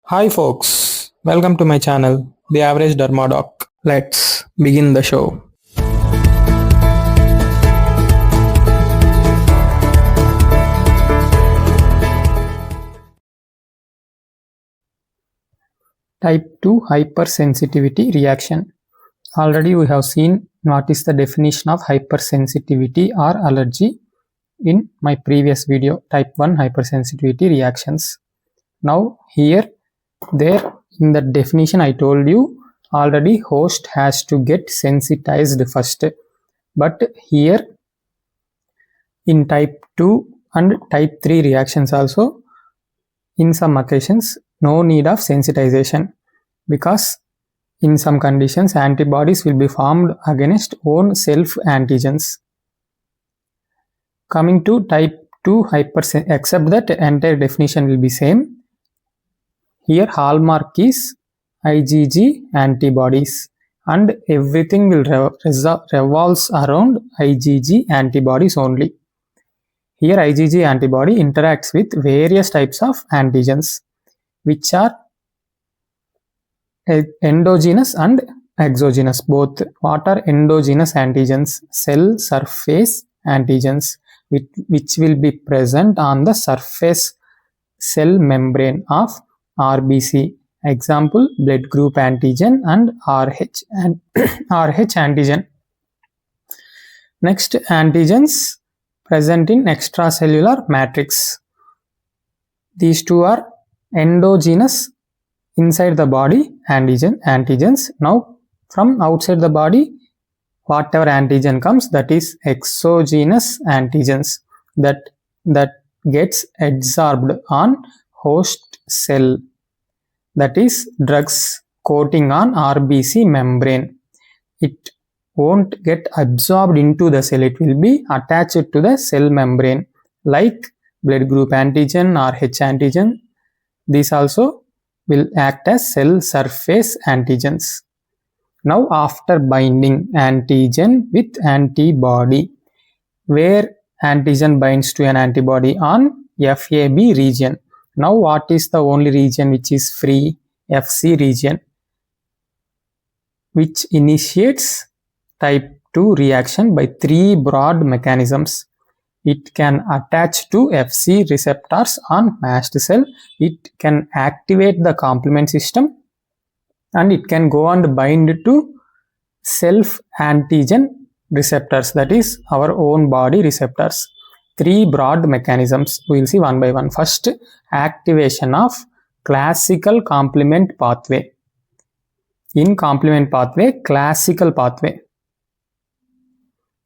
Hi folks, welcome to my channel, The Average Dermadoc. Let's begin the show. Type II hypersensitivity reaction. Already we have seen what is the definition of hypersensitivity or allergy in my previous video, Type I hypersensitivity reactions. Now here, there in the definition I told you already host has to get sensitized first, but here in type 2 and type 3 reactions also in some occasions no need of sensitization, because in some conditions antibodies will be formed against own self antigens. Coming to type 2 hypersensitivity, except that entire definition will be same. Here hallmark is IgG antibodies and everything will revolves around IgG antibodies only. Here IgG antibody interacts with various types of antigens which are endogenous and exogenous both. What are endogenous antigens? Cell surface antigens which will be present on the surface cell membrane of RBC. Example, blood group antigen and RH and RH antigen. Next, antigens present in extracellular matrix. These two are endogenous inside the body antigens. Now from outside the body, whatever antigen comes, that is exogenous antigens that gets adsorbed on host cell, that is drugs coating on RBC membrane. It won't get absorbed into the cell, it will be attached to the cell membrane like blood group antigen or H antigen. These also will act as cell surface antigens. Now after binding antigen with antibody, where antigen binds to an antibody on FAB region. Now what is the only region which is free? FC region, which initiates type 2 reaction by three broad mechanisms. It can attach to FC receptors on mast cell, it can activate the complement system, and it can go and bind to self antigen receptors, that is our own body receptors. Three broad mechanisms, we will see one by one. First, activation of classical complement pathway. In complement pathway, classical pathway,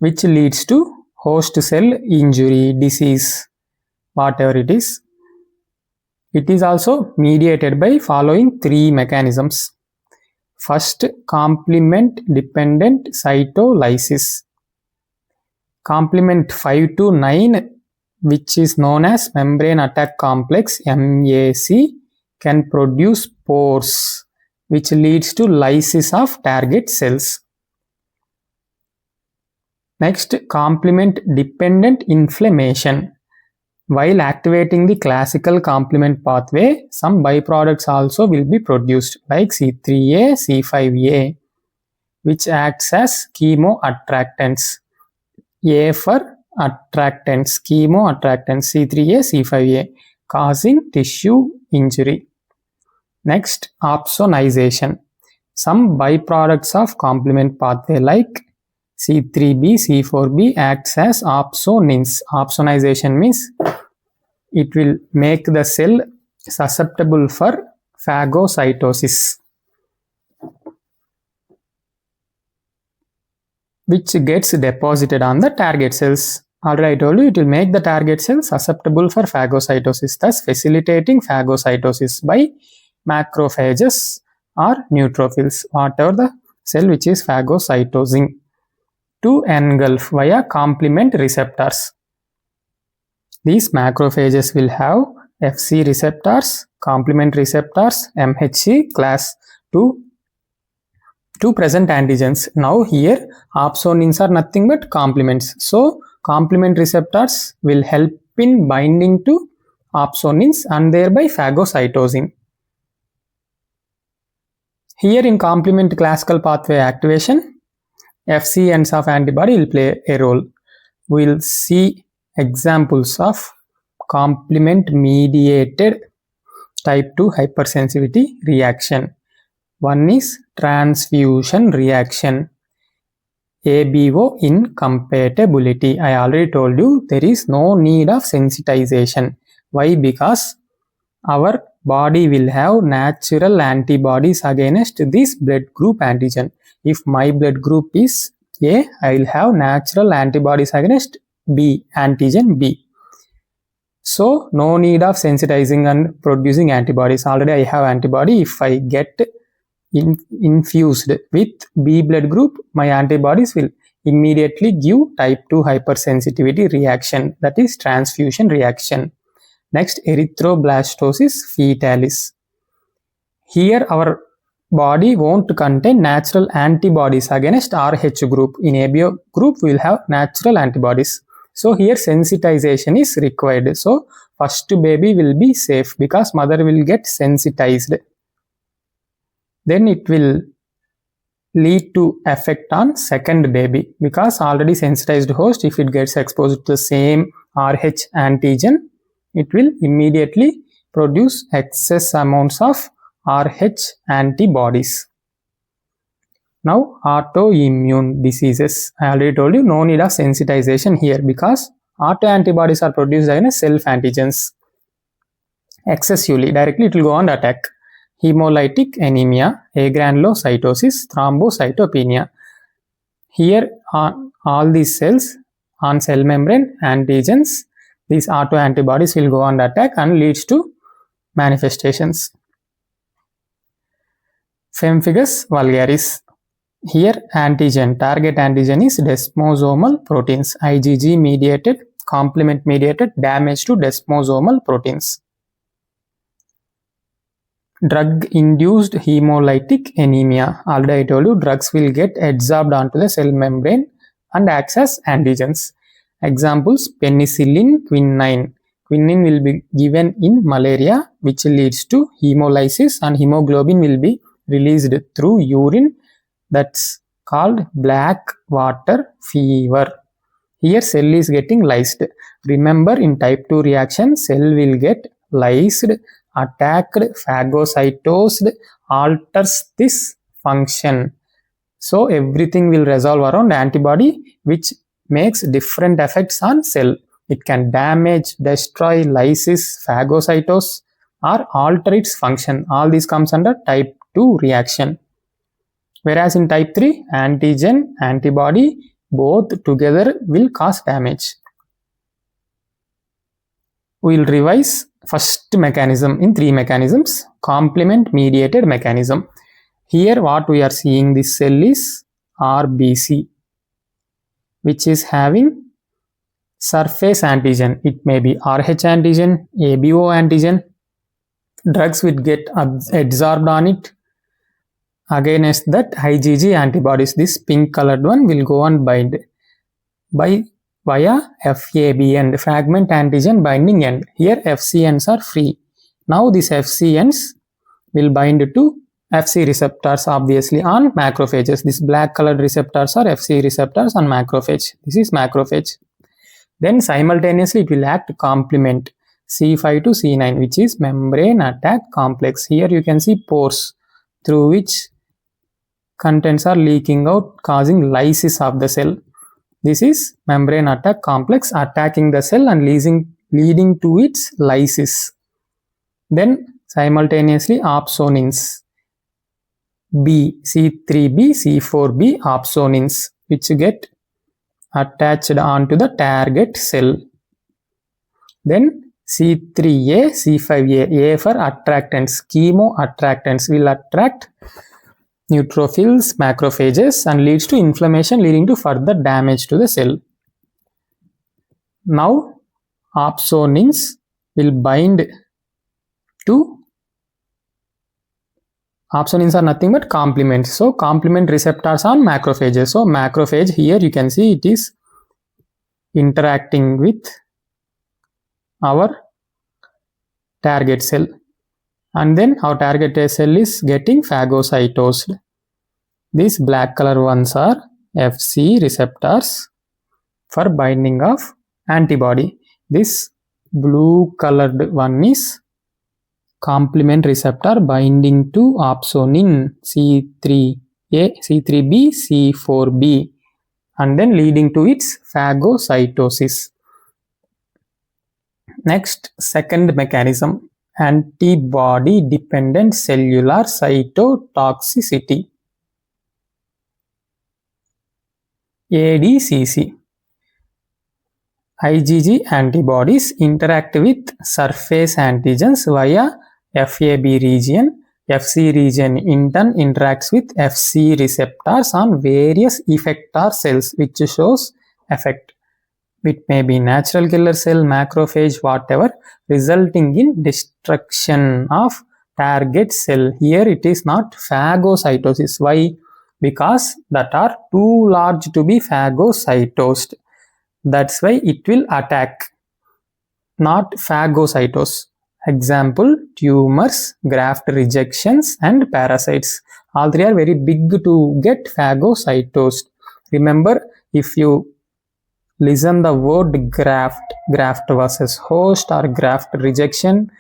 which leads to host cell injury, disease, whatever it is. It is also mediated by following three mechanisms. First, complement-dependent cytolysis. Complement 5 to 9, which is known as membrane attack complex MAC, can produce pores, which leads to lysis of target cells. Next, complement-dependent inflammation. While activating the classical complement pathway, some byproducts also will be produced like C3A, C5A, which acts as chemoattractants. A for attractants, chemoattractants, C3A, C5A, causing tissue injury. Next, opsonization. Some byproducts of complement pathway like C3b, C4b acts as opsonins. Opsonization means it will make the cell susceptible for phagocytosis, which gets deposited on the target cells. Already I told you it will make the target cell susceptible for phagocytosis, thus facilitating phagocytosis by macrophages or neutrophils, whatever the cell which is phagocytosing, to engulf via complement receptors. These macrophages will have FC receptors, complement receptors, MHC class 2 present antigens. Now here opsonins are nothing but complements. So complement receptors will help in binding to opsonins and thereby phagocytosing. Here in complement classical pathway activation, Fc ends of antibody will play a role. We will see examples of complement mediated type II hypersensitivity reaction. One is transfusion reaction. ABO incompatibility. I already told you there is no need of sensitization. Why? Because our body will have natural antibodies against this blood group antigen. If my blood group is A, I will have natural antibodies against B, antigen B. So no need of sensitizing and producing antibodies. Already I have antibody. If I get infused with B blood group, my antibodies will immediately give type II hypersensitivity reaction, that is transfusion reaction. Next, erythroblastosis fetalis. Here our body won't contain natural antibodies against RH group. In ABO group we will have natural antibodies. So here sensitization is required. So first baby will be safe because mother will get sensitized. Then it will lead to effect on second baby because already sensitized host, if it gets exposed to the same RH antigen, it will immediately produce excess amounts of RH antibodies. Now autoimmune diseases. I already told you no need of sensitization here because autoantibodies are produced against self antigens excessively. Directly it will go on attack. Hemolytic anemia, agranulocytosis, thrombocytopenia. Here on all these cells on cell membrane antigens, these autoantibodies will go on attack and leads to manifestations. Pemphigus vulgaris. Here antigen, target antigen is desmosomal proteins, IgG mediated, complement mediated damage to desmosomal proteins. Drug-induced hemolytic anemia. Already I told you drugs will get adsorbed onto the cell membrane and acts as antigens. Examples: penicillin, quinine. Quinine will be given in malaria, which leads to hemolysis, and hemoglobin will be released through urine. That's called black water fever. Here cell is getting lysed. Remember, in type II reaction, cell will get lysed, attacked, phagocytosed, alters this function. So everything will resolve around antibody, which makes different effects on cell. It can damage, destroy, lysis, phagocytose, or alter its function. All these comes under type II reaction. Whereas in type III, antigen, antibody, both together will cause damage. We will revise first mechanism in three mechanisms. Complement mediated mechanism. Here what we are seeing, this cell is RBC, which is having surface antigen. It may be RH antigen, ABO antigen. Drugs will get adsorbed on it. Against that, IgG antibodies, this pink colored one, will go and bind via FAB end, fragment antigen binding end. Here FC ends are free. Now this FC ends will bind to FC receptors, obviously, on macrophages. This black colored receptors are FC receptors on macrophage. This is macrophage. Then simultaneously it will act complement C5 to C9, which is membrane attack complex. Here you can see pores through which contents are leaking out, causing lysis of the cell. This is membrane attack complex attacking the cell and leading to its lysis. Then simultaneously opsonins B, C3b, C4b opsonins, which get attached onto the target cell. Then C3a, C5a, A for attractants, chemoattractants, will attract neutrophils, macrophages, and leads to inflammation, leading to further damage to the cell. Now opsonins will bind to, opsonins are nothing but complements. So complement receptors on macrophages. So macrophage, here you can see it is interacting with our target cell. and then our target cell is getting phagocytosed. These black color ones are Fc receptors for binding of antibody. This blue colored one is complement receptor binding to opsonin C3A, C3b, C4b, and then leading to its phagocytosis. Next, second mechanism, antibody-dependent cellular cytotoxicity, ADCC. IgG antibodies interact with surface antigens via FAB region. FC region in turn interacts with FC receptors on various effector cells, which shows effect. It may be natural killer cell, macrophage, whatever, resulting in destruction of target cell. Here it is not phagocytosis. Why? Because that are too large to be phagocytosed. That's why it will attack, not phagocytose. Example, tumors, graft rejections, and parasites. All three are very big to get phagocytosed. Remember, if you listen the word graft versus host or graft rejection,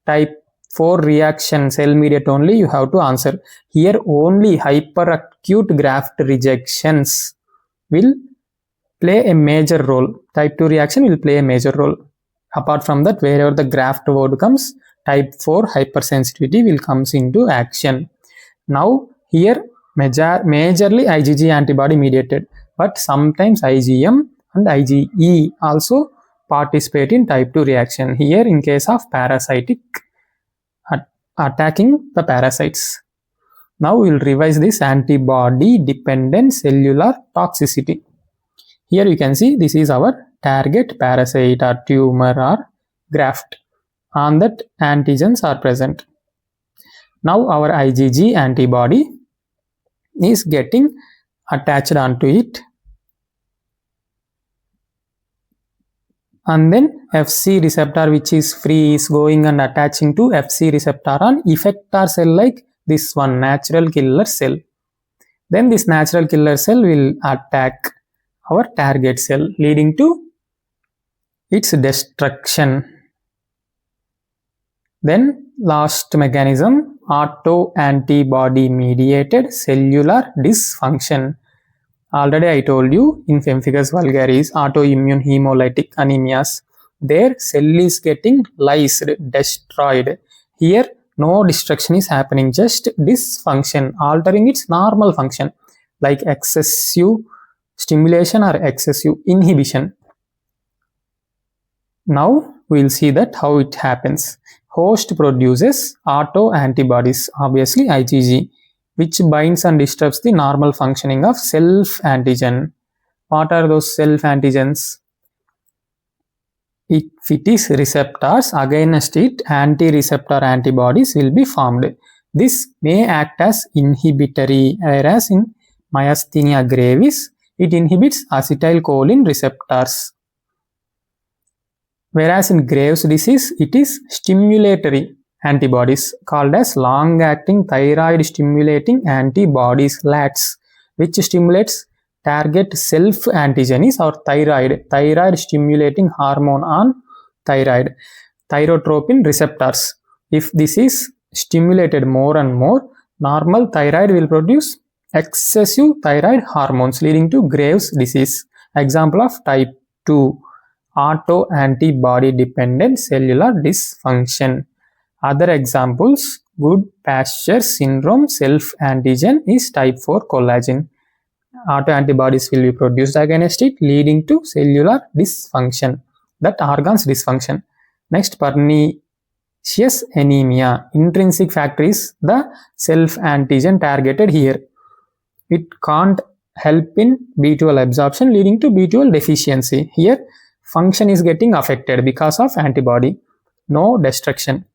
type 4 reaction, cell mediate only, you have to answer. Here only hyperacute graft rejections will play a major role. Type 2 reaction will play a major role. Apart from that, wherever the graft word comes, type 4 hypersensitivity will comes into action. Now here majorly IgG antibody mediated, but sometimes IgM and IgE also participate in type 2 reaction. Here in case of parasitic attacking the parasites. Now we will revise this antibody-dependent cellular toxicity. Here you can see this is our target parasite or tumor or graft. On that antigens are present. Now our IgG antibody is getting attached onto it, and then Fc receptor, which is free, is going and attaching to Fc receptor on effector cell like this one, natural killer cell. Then this natural killer cell will attack our target cell, leading to its destruction. Then last mechanism, autoantibody-mediated cellular dysfunction. Already I told you in Pemphigus vulgaris, autoimmune hemolytic anemias, their cell is getting lysed, destroyed. Here no destruction is happening, just dysfunction, altering its normal function like excessive stimulation or excessive inhibition. Now we will see that how it happens. Host produces autoantibodies, obviously IgG, which binds and disturbs the normal functioning of self-antigen. What are those self-antigens? If it is receptors, against it anti-receptor antibodies will be formed. This may act as inhibitory, whereas in Myasthenia Gravis, it inhibits acetylcholine receptors. Whereas in Graves' disease, it is stimulatory antibodies called as long-acting thyroid stimulating antibodies, LATs, which stimulates target self-antigen is our thyroid stimulating hormone on thyroid, thyrotropin receptors. If this is stimulated more and more, normal thyroid will produce excessive thyroid hormones, leading to Graves' disease. Example of type 2, autoantibody-dependent cellular dysfunction. Other examples, Goodpasture syndrome, self-antigen is type 4 collagen. Autoantibodies will be produced against it, leading to cellular dysfunction, that organ's dysfunction. Next, pernicious anemia. Intrinsic factor is the self-antigen targeted here. It can't help in B12 absorption, leading to B12 deficiency. Here, function is getting affected because of antibody, no destruction.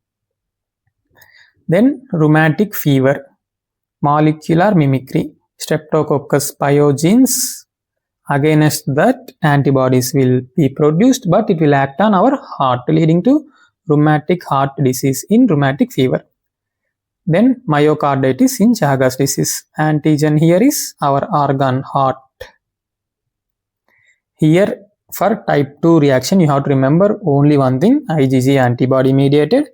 Then rheumatic fever, molecular mimicry, Streptococcus pyogenes, against that antibodies will be produced, but it will act on our heart, leading to rheumatic heart disease in rheumatic fever. Then myocarditis in Chagas disease. Antigen here is our organ heart. Here for type 2 reaction, you have to remember only one thing, IgG antibody-mediated.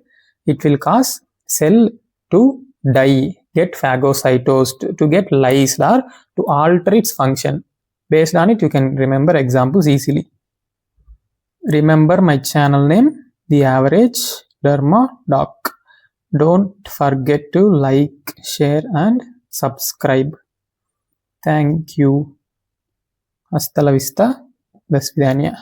It will cause cell to die, get phagocytosed, to get lysed, or to alter its function. Based on it, you can remember examples easily. Remember my channel name, The Average Derma Doc. Don't forget to like, share and subscribe. Thank you. Hasta la vista. До свидания.